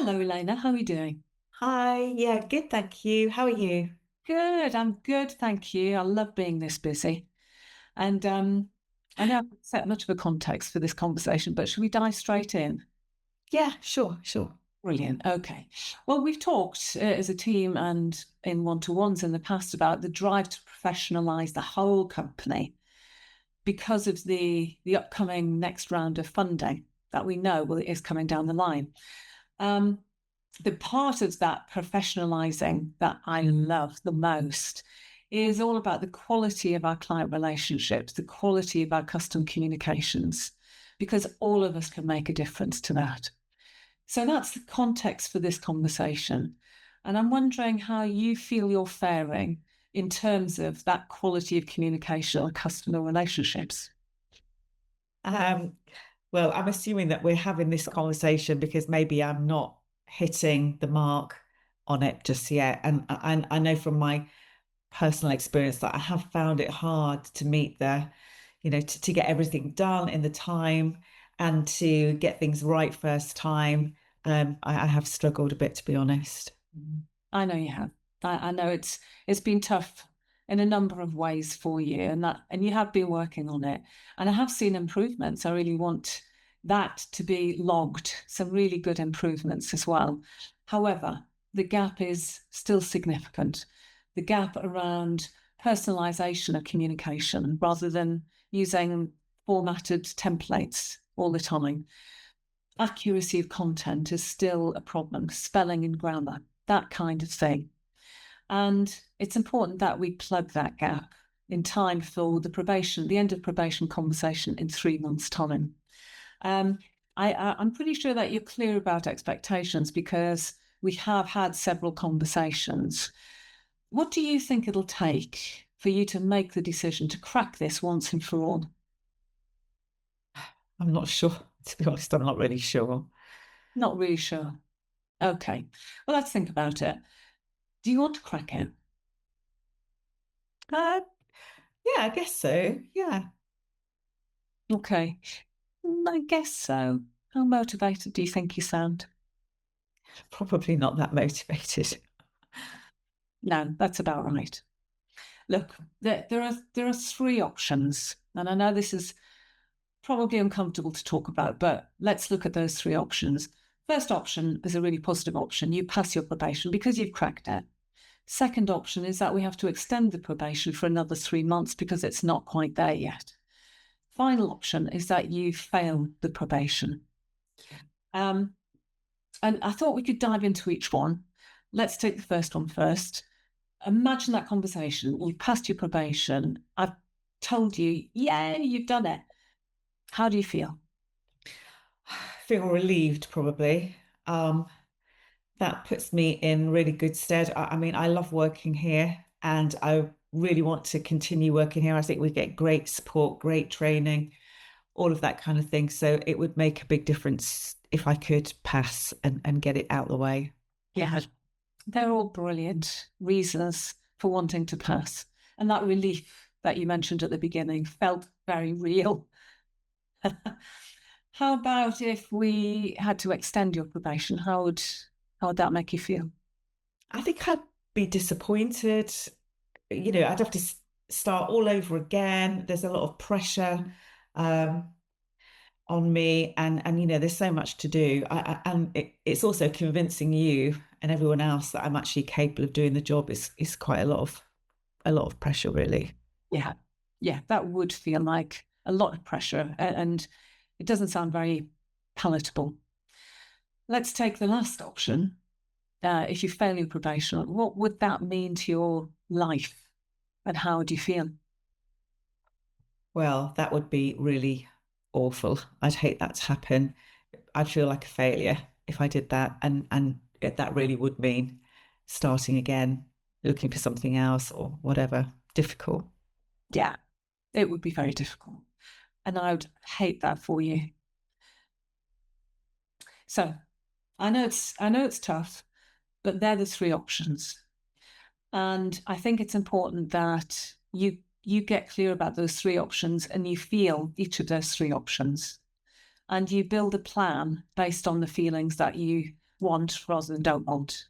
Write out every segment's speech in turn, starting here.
Hello, Elena. How are you doing? Hi, yeah, good, thank you. How are you? Good. I'm good, thank you. I love being this busy. And I know I've set much of a context for this conversation, but should we dive straight in? Yeah, sure. Brilliant. Okay. Well, we've talked as a team and in one-to-ones in the past about the drive to professionalize the whole company because of the upcoming next round of funding that we know is coming down the line. Um, the part of that professionalizing that I love the most is all about the quality of our client relationships, the quality of our custom communications, because all of us can make a difference to that. So that's the context for this conversation. And I'm wondering how you feel you're faring in terms of that quality of communication or customer relationships. Um, well, I'm assuming that we're having this conversation because maybe I'm not hitting the mark on it just yet. And I know from my personal experience that I have found it hard to meet to get everything done in the time and to get things right first time. I have struggled a bit, to be honest. I know you have. I know it's been tough in a number of ways for you, and you have been working on it. And I have seen improvements. I really want that to be logged, some really good improvements as well. However, the gap is still significant. The gap around personalization of communication rather than using formatted templates all the time. Accuracy of content is still a problem, spelling and grammar, that kind of thing. And it's important that we plug that gap in time for the end of probation conversation in 3 months' time. Um, I'm pretty sure that you're clear about expectations because we have had several conversations. What do you think it'll take for you to make the decision to crack this once and for all? I'm not sure, to be honest, I'm not really sure. Not really sure. Okay. Well, let's think about it. Do you want to crack it? Uh, yeah, I guess so. Yeah, Okay. I guess so. How motivated do you think you sound? probably not that motivated. No, that's about right. Look, there are three options, and I know this is probably uncomfortable to talk about, but let's look at those three options. First option is a really positive option. You pass your probation because you've cracked it. Second option is that we have to extend the probation for another 3 months because it's not quite there yet. Final option is that you fail the probation. Um, and I thought we could dive into each one. Let's take the first one first. Imagine that conversation. You've passed your probation. I've told you, yeah, you've done it. How do you feel? I feel relieved, probably. Um, that puts me in really good stead. I mean, I love working here and I really want to continue working here. I think we get great support, great training, all of that kind of thing. So it would make a big difference if I could pass and get it out the way. Yeah, they're all brilliant reasons for wanting to pass. And that relief that you mentioned at the beginning felt very real. How about if we had to extend your probation? How would that make you feel? I think I'd be disappointed. I'd have to start all over again. There's a lot of pressure. Um, on me and there's so much to do and it's also convincing you and everyone else that I'm actually capable of doing the job is quite a lot of pressure really. Yeah, yeah, that would feel like a lot of pressure, and it doesn't sound very palatable. Let's take the last option. If you fail your probation, what would that mean to your life, and how would you feel? Well, that would be really awful. I'd hate that to happen. I'd feel like a failure if I did that and that really would mean starting again, looking for something else or whatever. Difficult. Yeah, it would be very difficult, and I would hate that for you. So I know it's tough, but they're the three options. And I think it's important that you get clear about those three options and you feel each of those three options. And you build a plan based on the feelings that you want rather than don't want.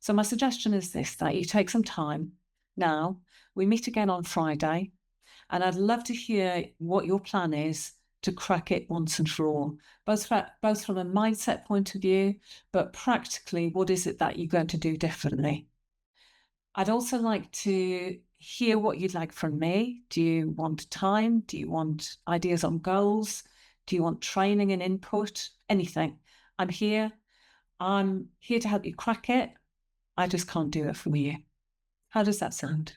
So my suggestion is this, that you take some time now. We meet again on Friday, and I'd love to hear what your plan is to crack it once and for all, both from a mindset point of view, but practically, what is it that you're going to do differently? I'd also like to hear what you'd like from me. Do you want time? Do you want ideas on goals? Do you want training and input? Anything. I'm here. I'm here to help you crack it. I just can't do it for you. How does that sound?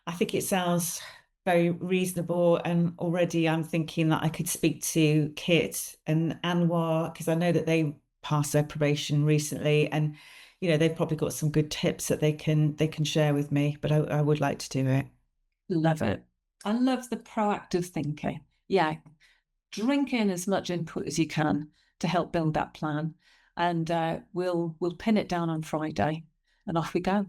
I think it sounds very reasonable, and already I'm thinking that I could speak to Kit and Anwar, because I know that they passed their probation recently, and they've probably got some good tips that they can share with me. But I would like to do it. Love it. I love the proactive thinking. Yeah, drink in as much input as you can to help build that plan, and we'll pin it down on Friday, and off we go.